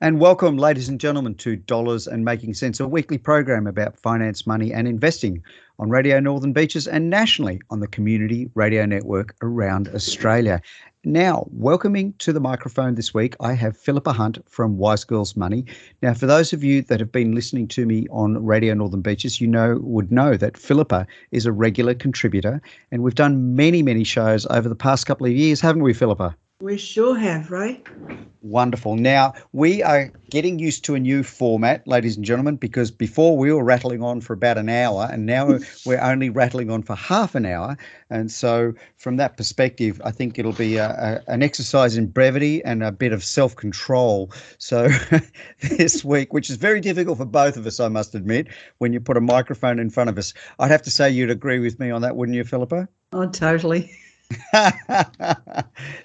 And welcome, ladies and gentlemen, to Dollars and Making Sense, a weekly program about finance, money and investing on Radio Northern Beaches and nationally on the Community Radio Network around Australia. Now, welcoming to the microphone this week, I have Philippa Hunt from Wise Girls Money. Now, for those of you that have been listening to me on Radio Northern Beaches, would know that Philippa is a regular contributor, and we've done many shows over the past couple of years, haven't we, Philippa? We sure have, Ray. Wonderful. Now, we are getting used to a new format, ladies and gentlemen, because before we were rattling on for about an hour and now we're only rattling on for half an hour. And so from that perspective, I think it'll be an exercise in brevity and a bit of self-control. So this week, which is very difficult for both of us, I must admit, when you put a microphone in front of us. I'd have to say you'd agree with me on that, wouldn't you, Philippa? Oh, totally.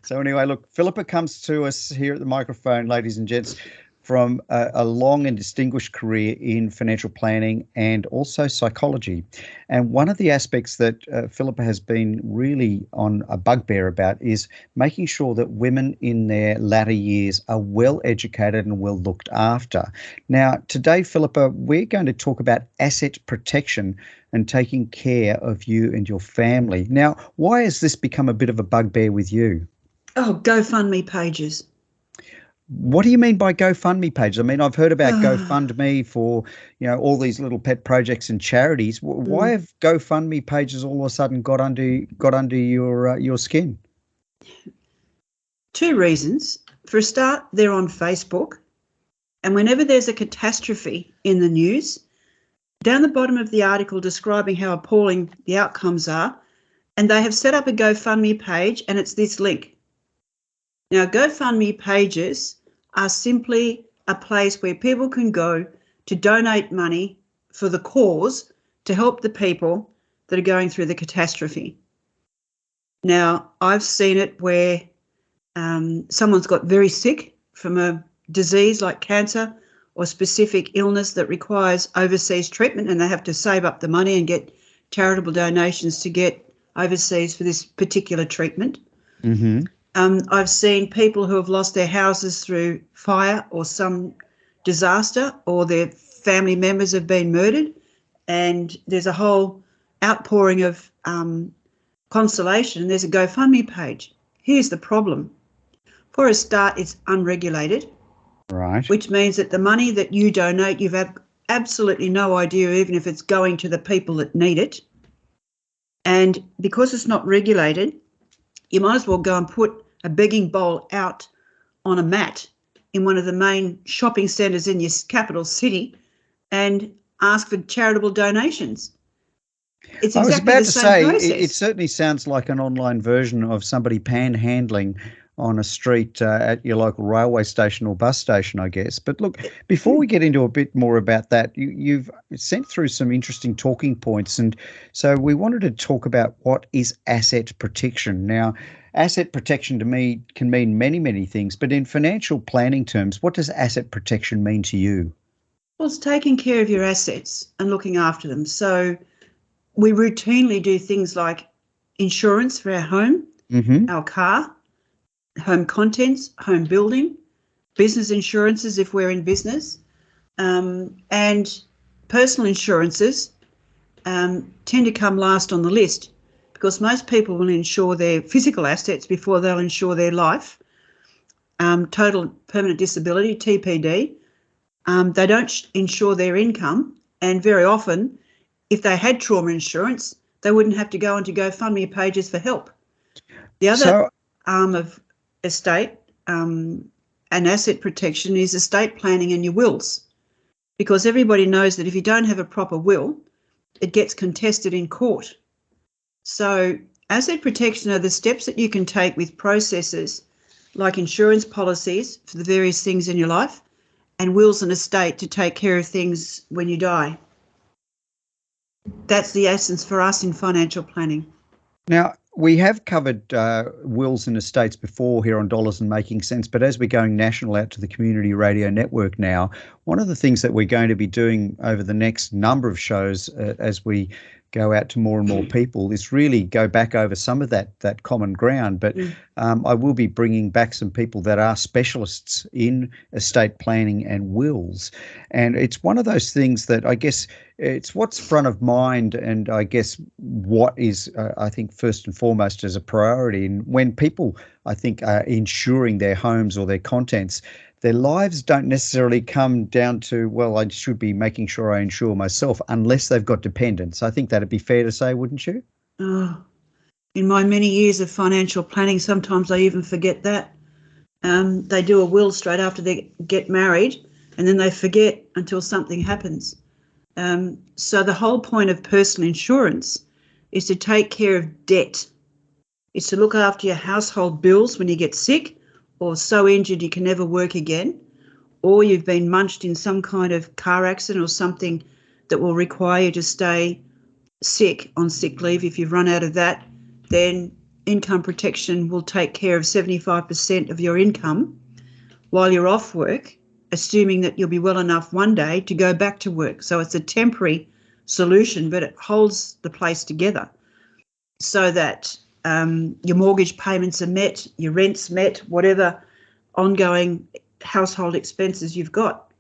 So anyway, look, Philippa comes to us here at the microphone, ladies and gents, from a long and distinguished career in financial planning and also psychology. And one of the aspects that Philippa has been really on a bugbear about is making sure that women in their latter years are well educated and well looked after. Now, today, Philippa, we're going to talk about asset protection and taking care of you and your family. Now, why has this become a bit of a bugbear with you? Oh, GoFundMe pages. What do you mean by GoFundMe pages? I mean, I've heard about GoFundMe for, all these little pet projects and charities. Why have GoFundMe pages all of a sudden got under your skin? Two reasons. For a start, they're on Facebook, and whenever there's a catastrophe in the news, down the bottom of the article describing how appalling the outcomes are, and they have set up a GoFundMe page, and it's this link. Now, GoFundMe pages are simply a place where people can go to donate money for the cause to help the people that are going through the catastrophe. Now, I've seen it where someone's got very sick from a disease like cancer or specific illness that requires overseas treatment, and they have to save up the money and get charitable donations to get overseas for this particular treatment. Mm-hmm. I've seen people who have lost their houses through fire or some disaster, or their family members have been murdered, and there's a whole outpouring of consolation, and there's a GoFundMe page. Here's the problem. For a start, it's unregulated, right? Which means that the money that you donate, you've absolutely no idea even if it's going to the people that need it. And because it's not regulated, you might as well go and put a begging bowl out on a mat in one of the main shopping centres in your capital city and ask for charitable donations. It's exactly the same process. It certainly sounds like an online version of somebody panhandling on a street at your local railway station or bus station, I guess. But look, before we get into a bit more about that, you've sent through some interesting talking points. And so we wanted to talk about what is asset protection. Now, asset protection to me can mean many things, but in financial planning terms, what does asset protection mean to you? Well, it's taking care of your assets and looking after them. So we routinely do things like insurance for our home, our car, home contents, home building, business insurances if we're in business, and personal insurances tend to come last on the list because most people will insure their physical assets before they'll insure their life, total permanent disability, TPD. They don't insure their income, and very often, if they had trauma insurance, they wouldn't have to go onto GoFundMe pages for help. The other arm of estate and asset protection is estate planning and your wills, because everybody knows that if you don't have a proper will, it gets contested in court. So asset protection are the steps that you can take with processes like insurance policies for the various things in your life and wills and estate to take care of things when you die. That's the essence for us in financial planning. Now, we have covered wills and estates before here on Dollars and Making Sense, but as we're going national out to the Community Radio Network now, one of the things that we're going to be doing over the next number of shows as we go out to more and more people is really go back over some of that common ground. But I will be bringing back some people that are specialists in estate planning and wills. And it's one of those things that I guess it's what's front of mind, and I guess what is, I think, first and foremost as a priority. And when people, I think, are insuring their homes or their contents, their lives don't necessarily come down to, well, I should be making sure I insure myself unless they've got dependents. I think that'd be fair to say, wouldn't you? Oh, in my many years of financial planning, sometimes I even forget that. They do a will straight after they get married, and then they forget until something happens. So the whole point of personal insurance is to take care of debt. It's to look after your household bills when you get sick, or so injured you can never work again, or you've been munched in some kind of car accident or something that will require you to stay sick on sick leave. If you've run out of that, then income protection will take care of 75% of your income while you're off work, assuming that you'll be well enough one day to go back to work. So it's a temporary solution, but it holds the place together so that your mortgage payments are met, your rent's met, whatever ongoing household expenses you've got.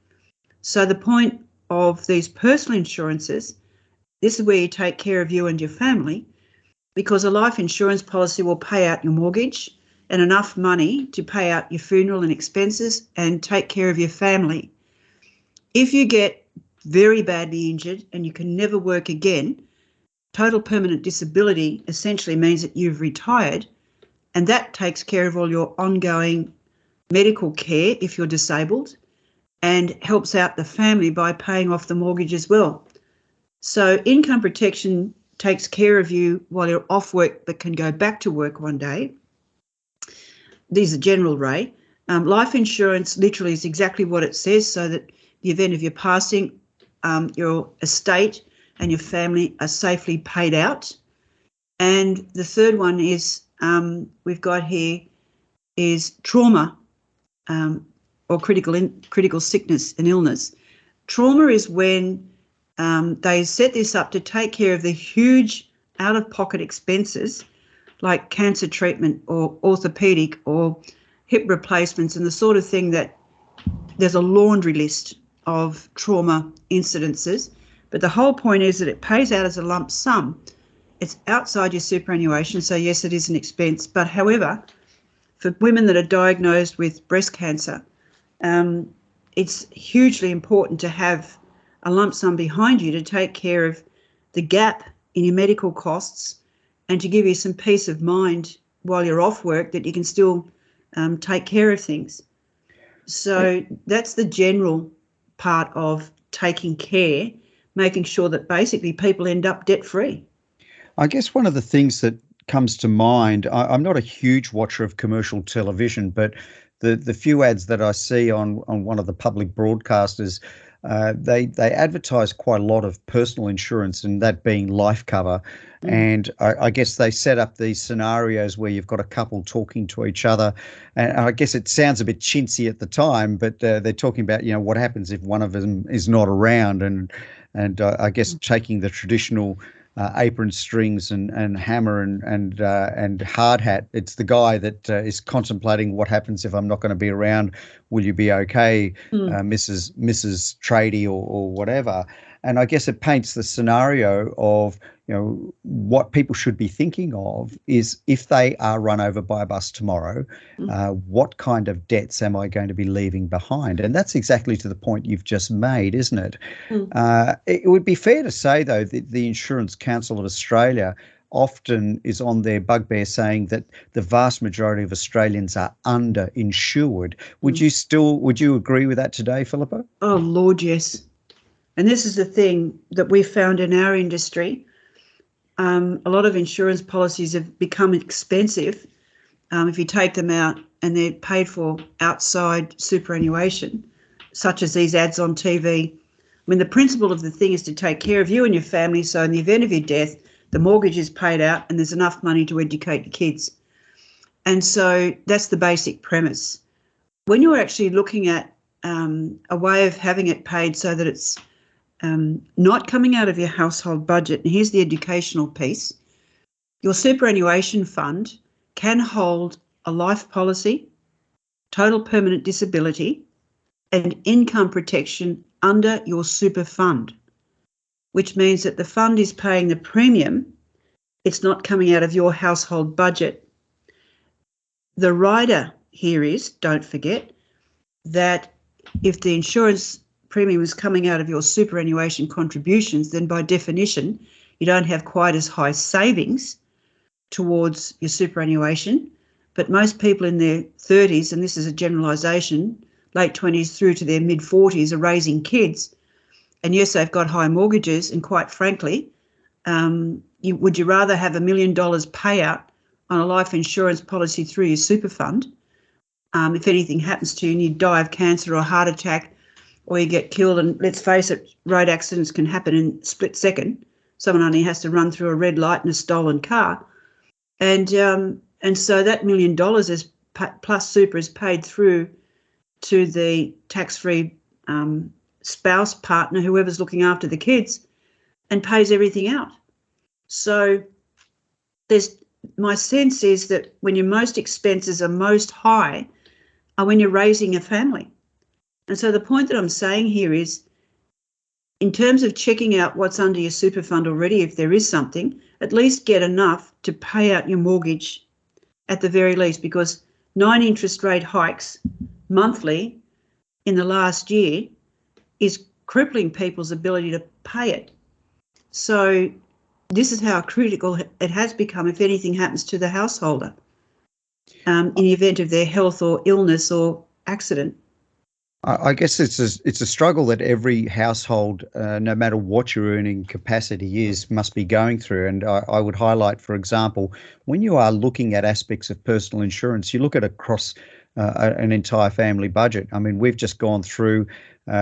So the point of these personal insurances, this is where you take care of you and your family, because a life insurance policy will pay out your mortgage and enough money to pay out your funeral and expenses and take care of your family. If you get very badly injured and you can never work again, total permanent disability essentially means that you've retired, and that takes care of all your ongoing medical care if you're disabled and helps out the family by paying off the mortgage as well. So income protection takes care of you while you're off work but can go back to work one day. These are general, Ray. Life insurance literally is exactly what it says, so that in the event of your passing, your estate and your family are safely paid out. And the third one is we've got here is trauma or critical sickness and illness. Trauma is when they set this up to take care of the huge out-of-pocket expenses like cancer treatment or orthopedic or hip replacements and the sort of thing that there's a laundry list of trauma incidences. But the whole point is that it pays out as a lump sum. It's outside your superannuation, so yes, it is an expense. But however, for women that are diagnosed with breast cancer, it's hugely important to have a lump sum behind you to take care of the gap in your medical costs and to give you some peace of mind while you're off work that you can still take care of things. So that's the general part of taking care, making sure that basically people end up debt-free. I guess one of the things that comes to mind, I'm not a huge watcher of commercial television, but the few ads that I see on one of the public broadcasters, they advertise quite a lot of personal insurance, and that being life cover. And I guess they set up these scenarios where you've got a couple talking to each other. And I guess it sounds a bit chintzy at the time, but they're talking about, what happens if one of them is not around. And I guess taking the traditional apron strings and hammer and hard hat. It's the guy that is contemplating what happens if I'm not going to be around. Will you be okay, Mrs. Tradie or whatever? And I guess it paints the scenario of, what people should be thinking of is if they are run over by a bus tomorrow, what kind of debts am I going to be leaving behind? And that's exactly to the point you've just made, isn't it? It would be fair to say, though, that the Insurance Council of Australia often is on their bugbear saying that the vast majority of Australians are underinsured. Would you agree with that today, Philippa? Oh, Lord, yes. And this is the thing that we've found in our industry. A lot of insurance policies have become expensive if you take them out and they're paid for outside superannuation, such as these ads on TV. I mean, the principle of the thing is to take care of you and your family, so in the event of your death, the mortgage is paid out and there's enough money to educate your kids. And so that's the basic premise. When you're actually looking at a way of having it paid so that it's not coming out of your household budget. And here's the educational piece. Your superannuation fund can hold a life policy, total permanent disability, and income protection under your super fund, which means that the fund is paying the premium. It's not coming out of your household budget. The rider here is, don't forget, that if the insurance premium is coming out of your superannuation contributions, then by definition, you don't have quite as high savings towards your superannuation. But most people in their 30s, and this is a generalisation, late 20s through to their mid-40s, are raising kids. And yes, they've got high mortgages, and quite frankly, would you rather have $1 million payout on a life insurance policy through your super fund? If anything happens to you and you die of cancer or a heart attack, or you get killed, and let's face it, road accidents can happen in a split second. Someone only has to run through a red light in a stolen car. And so that $1 million is plus super is paid through to the tax-free spouse, partner, whoever's looking after the kids, and pays everything out. So my sense is that when your most expenses are most high are when you're raising a family. And so the point that I'm saying here is, in terms of checking out what's under your super fund already, if there is something, at least get enough to pay out your mortgage at the very least, because 9 interest rate hikes monthly in the last year is crippling people's ability to pay it. So this is how critical it has become if anything happens to the householder in the event of their health or illness or accident. I guess it's a struggle that every household, no matter what your earning capacity is, must be going through. And I would highlight, for example, when you are looking at aspects of personal insurance, you look at across an entire family budget. I mean, we've just gone through.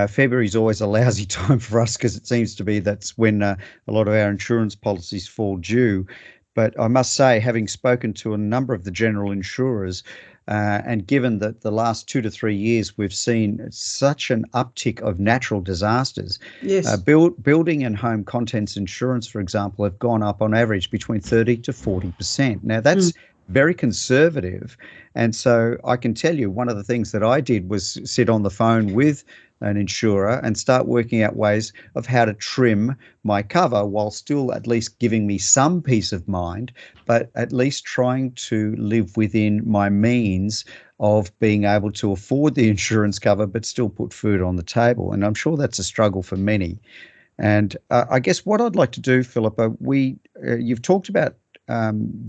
February is always a lousy time for us because it seems to be that's when a lot of our insurance policies fall due. But I must say, having spoken to a number of the general insurers, and given that the last 2 to 3 years we've seen such an uptick of natural disasters, yes, building and home contents insurance, for example, have gone up on average between 30 to 40%. Now, that's very conservative. And so I can tell you one of the things that I did was sit on the phone with an insurer and start working out ways of how to trim my cover while still at least giving me some peace of mind, but at least trying to live within my means of being able to afford the insurance cover but still put food on the table. And I'm sure that's a struggle for many. And I guess what I'd like to do, Philippa, you've talked about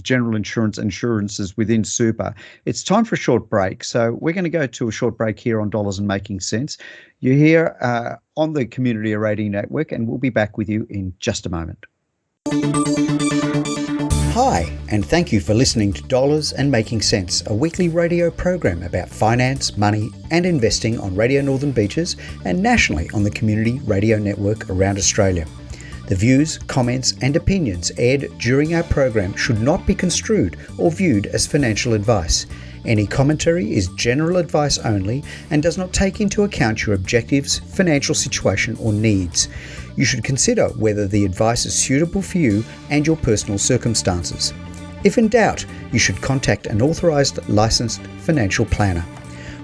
general insurances within super. It's time for a short break. So we're going to go to a short break here on Dollars and Making Sense. You're here on the Community Radio Network, and we'll be back with you in just a moment. Hi, and thank you for listening to Dollars and Making Sense, a weekly radio program about finance, money, and investing on Radio Northern Beaches and nationally on the Community Radio Network around Australia. The views, comments and opinions aired during our program should not be construed or viewed as financial advice. Any commentary is general advice only and does not take into account your objectives, financial situation or needs. You should consider whether the advice is suitable for you and your personal circumstances. If in doubt, you should contact an authorised licensed financial planner.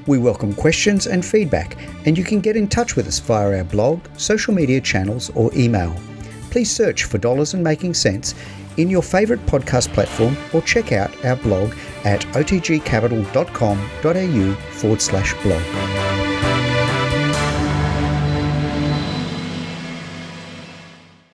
We welcome questions and feedback, and you can get in touch with us via our blog, social media channels or email. Please search for Dollars and Making Sense in your favourite podcast platform or check out our blog at otgcapital.com.au/blog.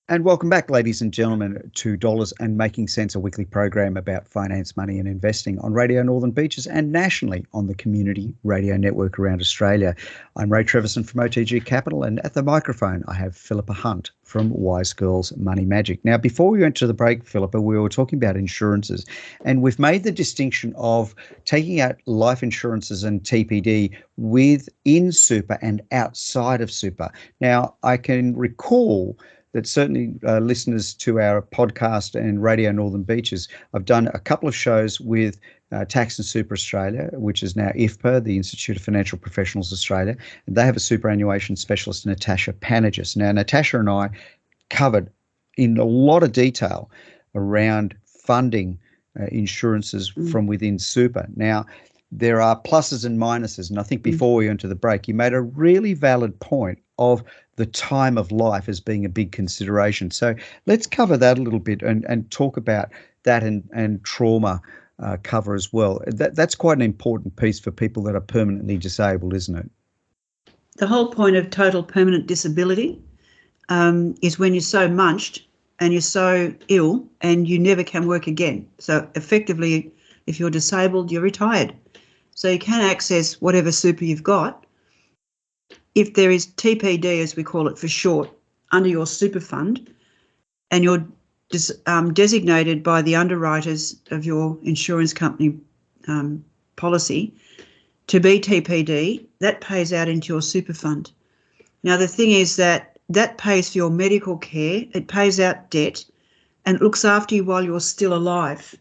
And welcome back, ladies and gentlemen, to Dollars and Making Sense, a weekly program about finance, money and investing on Radio Northern Beaches and nationally on the Community Radio Network around Australia. I'm Ray Treverson from OTG Capital, and at the microphone I have Philippa Hunt from Wise Girls Money Magic. Now, before we went to the break, Philippa, we were talking about insurances, and we've made the distinction of taking out life insurances and TPD within super and outside of super. Now, I can recall that certainly listeners to our podcast and Radio Northern Beaches, I've done a couple of shows with Tax and Super Australia, which is now IFPA, the Institute of Financial Professionals Australia, and they have a superannuation specialist, Natasha Panagis. Now, Natasha and I covered in a lot of detail around funding insurances from within super. Now, there are pluses and minuses, and I think before we went to the break, you made a really valid point of the time of life as being a big consideration. So let's cover that a little bit and talk about that and trauma cover as well. That's quite an important piece for people that are permanently disabled, isn't it? The whole point of total permanent disability is when you're so munched and you're so ill and you never can work again. So effectively, if you're disabled, you're retired. So you can access whatever super you've got. If there is TPD, as we call it for short, under your super fund, and you're designated by the underwriters of your insurance company policy to be TPD, that pays out into your super fund. Now, the thing is that pays for your medical care, it pays out debt, and it looks after you while you're still alive.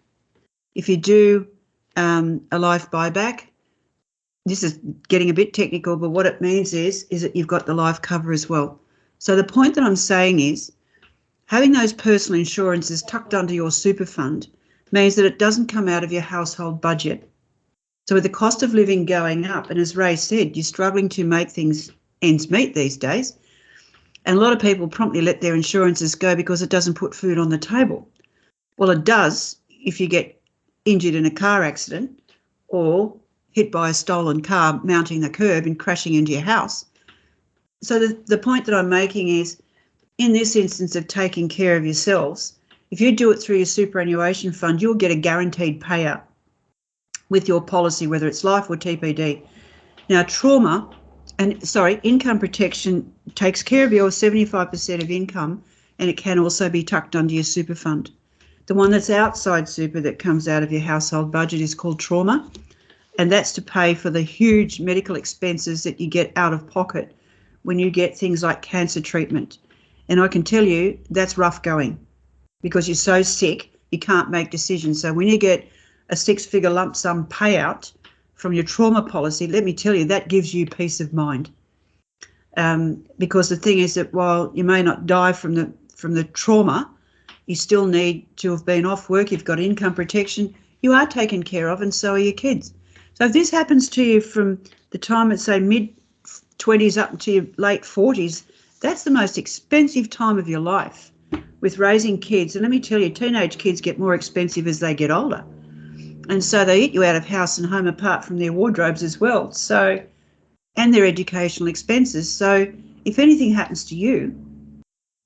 If you do a life buyback, this is getting a bit technical, but what it means is that you've got the life cover as well. So the point that I'm saying is having those personal insurances tucked under your super fund means that it doesn't come out of your household budget. So with the cost of living going up, and as Ray said, you're struggling to make ends meet these days, and a lot of people promptly let their insurances go because it doesn't put food on the table. Well, it does if you get injured in a car accident or hit by a stolen car mounting the curb and crashing into your house. So the point that I'm making is, in this instance of taking care of yourselves, if you do it through your superannuation fund, you'll get a guaranteed payout with your policy, whether it's life or TPD. Now, income protection takes care of your 75% of income, and it can also be tucked under your super fund. The one that's outside super that comes out of your household budget is called trauma, and that's to pay for the huge medical expenses that you get out of pocket when you get things like cancer treatment. And I can tell you that's rough going because you're so sick you can't make decisions. So when you get a six-figure lump sum payout from your trauma policy, let me tell you, that gives you peace of mind. Because the thing is that while you may not die from the trauma, you still need to have been off work, you've got income protection, you are taken care of, and so are your kids. So if this happens to you from the time at, say, mid-20s up to your late 40s, that's the most expensive time of your life with raising kids. And let me tell you, teenage kids get more expensive as they get older. And so they eat you out of house and home apart from their wardrobes as well. So, and their educational expenses. So if anything happens to you,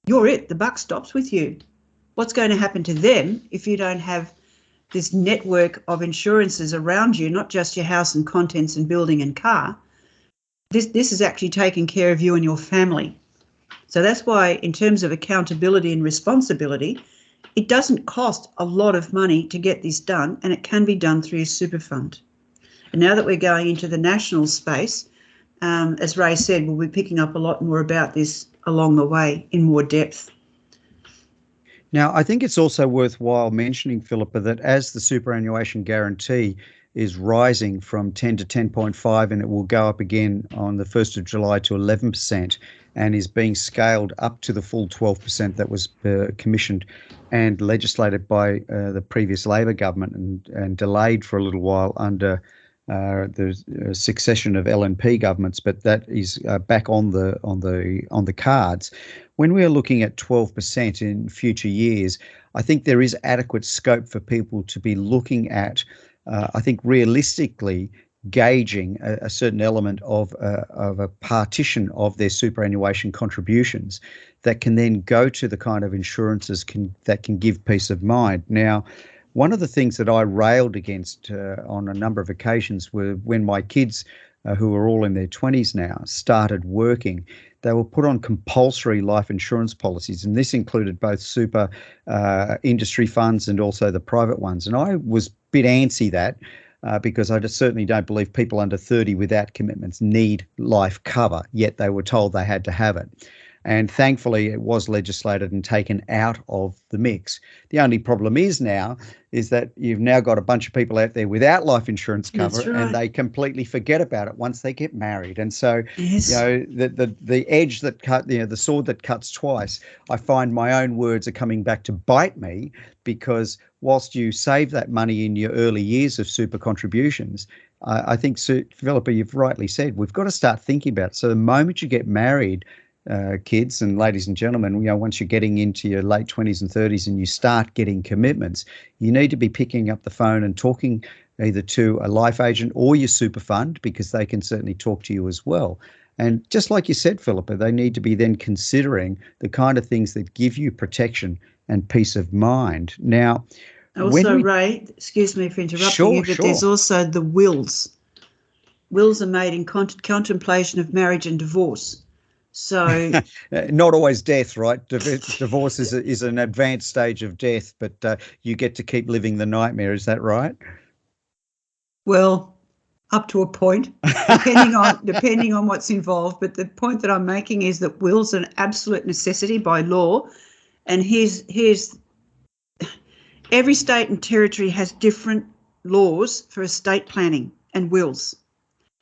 you're it. The buck stops with you. What's going to happen to them if you don't have this network of insurances around you, not just your house and contents and building and car? This is actually taking care of you and your family. So that's why, in terms of accountability and responsibility, it doesn't cost a lot of money to get this done, and it can be done through your super fund. And now that we're going into the national space, as Ray said, we'll be picking up a lot more about this along the way in more depth. Now, I think it's also worthwhile mentioning, Philippa, that as the superannuation guarantee is rising from 10 to 10.5, and it will go up again on the 1st of July to 11%, and is being scaled up to the full 12% that was commissioned and legislated by the previous Labor government and delayed for a little while under the succession of LNP governments, but that is back on the cards. When we are looking at 12% in future years, I think there is adequate scope for people to be looking at, I think, realistically gauging a certain element of a partition of their superannuation contributions that can then go to the kind of insurances that can give peace of mind. Now, one of the things that I railed against on a number of occasions were when my kids, who are all in their 20s now, started working, they were put on compulsory life insurance policies, and this included both super industry funds and also the private ones. And I was a bit antsy that because I just certainly don't believe people under 30 without commitments need life cover, yet they were told they had to have it. And thankfully, it was legislated and taken out of the mix. The only problem is now is that you've now got a bunch of people out there without life insurance cover, That's right. and they completely forget about it once they get married. And so, Yes. the edge that cut, the sword that cuts twice, I find my own words are coming back to bite me, because whilst you save that money in your early years of super contributions, I think, Philippa, you've rightly said, we've got to start thinking about it. So the moment you get married, kids and ladies and gentlemen, once you're getting into your late 20s and 30s and you start getting commitments, you need to be picking up the phone and talking either to a life agent or your super fund, because they can certainly talk to you as well. And just like you said, Philippa, they need to be then considering the kind of things that give you protection and peace of mind. Now, also, Ray, excuse me for interrupting you, but there's also the wills. Wills are made in contemplation of marriage and divorce. So not always death, right? Divorce is an advanced stage of death, but you get to keep living the nightmare. Is that right? Well, up to a point, depending on what's involved. But the point that I'm making is that wills are an absolute necessity by law. And here's every state and territory has different laws for estate planning and wills.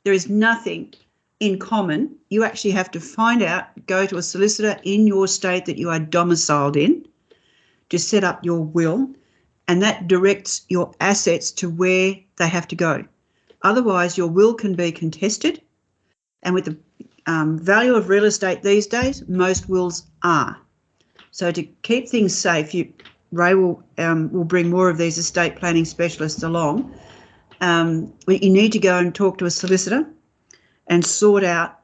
There is nothing in common. You actually have to find out, go to a solicitor in your state that you are domiciled in to set up your will, and that directs your assets to where they have to go. Otherwise, your will can be contested, and with the value of real estate these days, most wills are. So to keep things safe, Ray will bring more of these estate planning specialists along. You need to go and talk to a solicitor and sort out,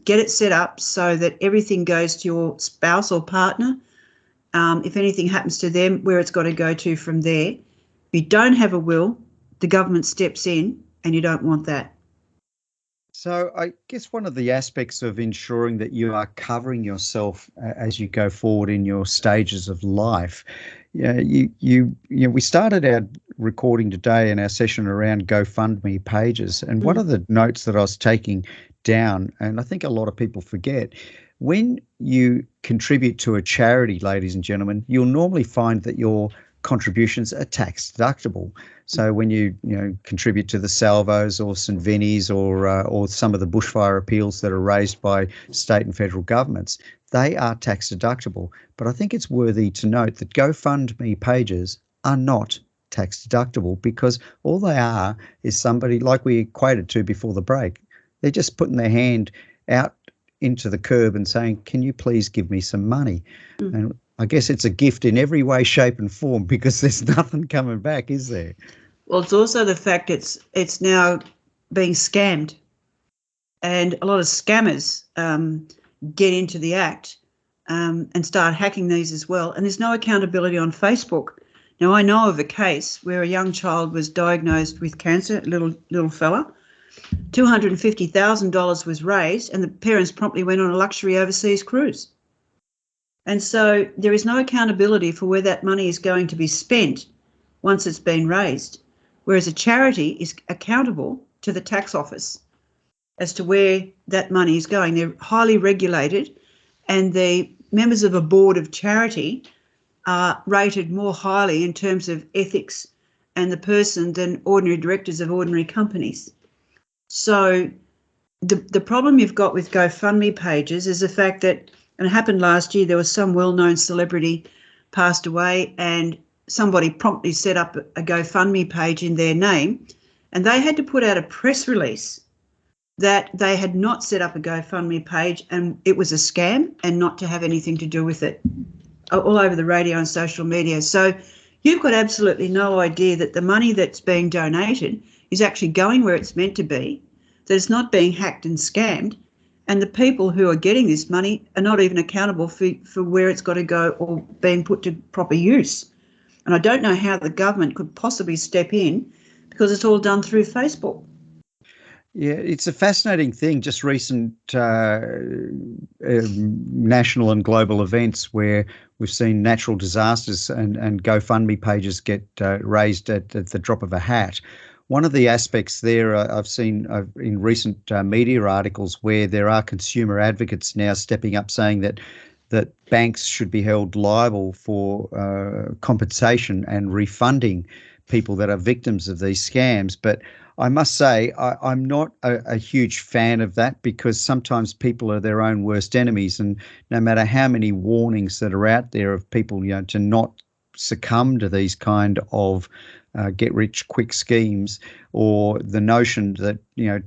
get it set up so that everything goes to your spouse or partner. If anything happens to them, where it's got to go to from there. If you don't have a will, the government steps in, and you don't want that. So I guess one of the aspects of ensuring that you are covering yourself as you go forward in your stages of life, we started our recording today in our session around GoFundMe pages, and one of the notes that I was taking down, and I think a lot of people forget, when you contribute to a charity, ladies and gentlemen, you'll normally find that your contributions are tax deductible. So when you contribute to the Salvos or St Vinny's or some of the bushfire appeals that are raised by state and federal governments, they are tax deductible. But I think it's worthy to note that GoFundMe pages are not tax deductible, because all they are is somebody, like we equated to before the break, they're just putting their hand out into the curb and saying, can you please give me some money? And I guess it's a gift in every way, shape and form, because there's nothing coming back, is there? Well, it's also the fact it's now being scammed, and a lot of scammers get into the act and start hacking these as well. And there's no accountability on Facebook. Now, I know of a case where a young child was diagnosed with cancer, a little fella. $250,000 was raised, and the parents promptly went on a luxury overseas cruise. And so there is no accountability for where that money is going to be spent once it's been raised, whereas a charity is accountable to the tax office as to where that money is going. They're highly regulated, and the members of a board of charity are rated more highly in terms of ethics and the person than ordinary directors of ordinary companies. So the problem you've got with GoFundMe pages is the fact that, and it happened last year, there was some well-known celebrity passed away, and somebody promptly set up a GoFundMe page in their name, and they had to put out a press release that they had not set up a GoFundMe page and it was a scam and not to have anything to do with it, all over the radio and social media. So you've got absolutely no idea that the money that's being donated is actually going where it's meant to be, that it's not being hacked and scammed, and the people who are getting this money are not even accountable for where it's got to go or being put to proper use. And I don't know how the government could possibly step in, because it's all done through Facebook. Yeah, it's a fascinating thing, just recent national and global events where we've seen natural disasters and GoFundMe pages get raised at the drop of a hat. one of the aspects there I've seen in recent media articles where there are consumer advocates now stepping up saying that banks should be held liable for compensation and refunding people that are victims of these scams. But I must say, I'm not a huge fan of that, because sometimes people are their own worst enemies. And no matter how many warnings that are out there of people, to not succumb to these kind of get-rich-quick schemes, or the notion that,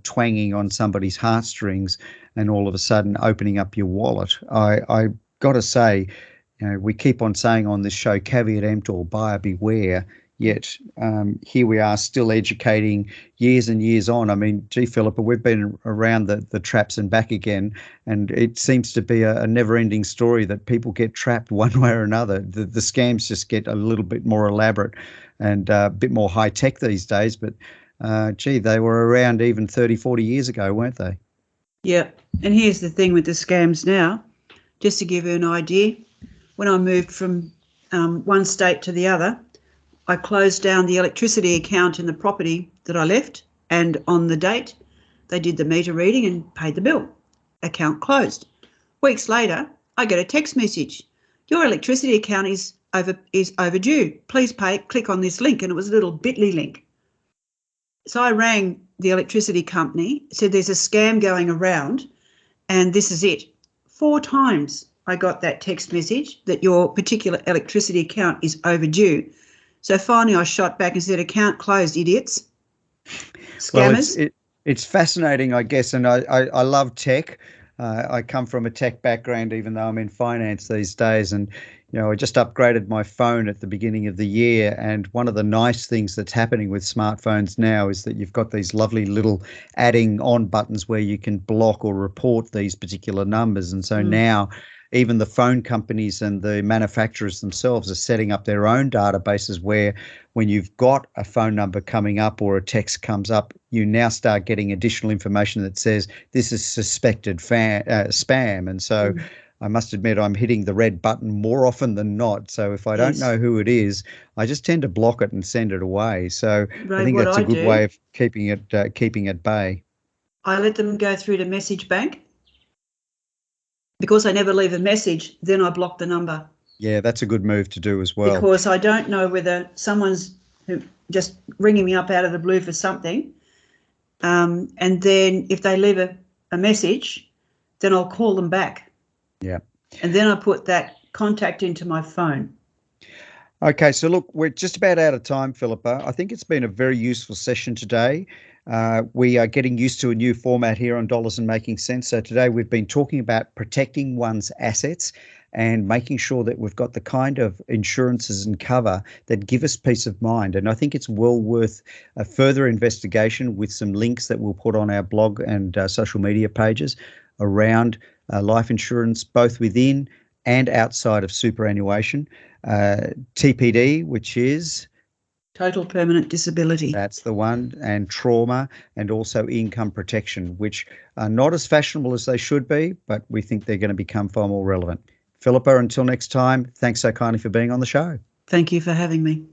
twanging on somebody's heartstrings and all of a sudden opening up your wallet, I got to say, we keep on saying on this show, caveat emptor, buyer beware. Yet here we are still educating years and years on. I mean, gee, Philippa, we've been around the traps and back again, and it seems to be a never-ending story that people get trapped one way or another. The scams just get a little bit more elaborate and a bit more high-tech these days, but gee, they were around even 30, 40 years ago, weren't they? Yeah, and here's the thing with the scams now, just to give you an idea, when I moved from one state to the other, I closed down the electricity account in the property that I left, and on the date, they did the meter reading and paid the bill. Account closed. Weeks later, I get a text message. Your electricity account is overdue. Please pay. Click on this link. And it was a little bit.ly link. So I rang the electricity company, said there's a scam going around, and this is it. 4 times I got that text message that your particular electricity account is overdue. So finally I shot back and said, account closed, idiots. Scammers. Well, it's fascinating, I guess, and I love tech. I come from a tech background, even though I'm in finance these days. And, I just upgraded my phone at the beginning of the year. And one of the nice things that's happening with smartphones now is that you've got these lovely little adding on buttons where you can block or report these particular numbers. And so now even the phone companies and the manufacturers themselves are setting up their own databases where when you've got a phone number coming up or a text comes up, you now start getting additional information that says this is suspected spam. And so I must admit I'm hitting the red button more often than not. So if I don't know who it is, I just tend to block it and send it away. So I think that's a good way of keeping it at bay. I let them go through to message bank. Because I never leave a message, then I block the number. Yeah, that's a good move to do as well. Because I don't know whether someone's just ringing me up out of the blue for something. And then if they leave a message, then I'll call them back. Yeah. And then I put that contact into my phone. Okay, so look, we're just about out of time, Philippa. I think it's been a very useful session today. We are getting used to a new format here on Dollars and Making Sense. So today we've been talking about protecting one's assets and making sure that we've got the kind of insurances and cover that give us peace of mind. And I think it's well worth a further investigation with some links that we'll put on our blog and social media pages around life insurance, both within and outside of superannuation. TPD, which is total permanent disability. That's the one. And trauma, and also income protection, which are not as fashionable as they should be, but we think they're going to become far more relevant. Philippa, until next time, thanks so kindly for being on the show. Thank you for having me.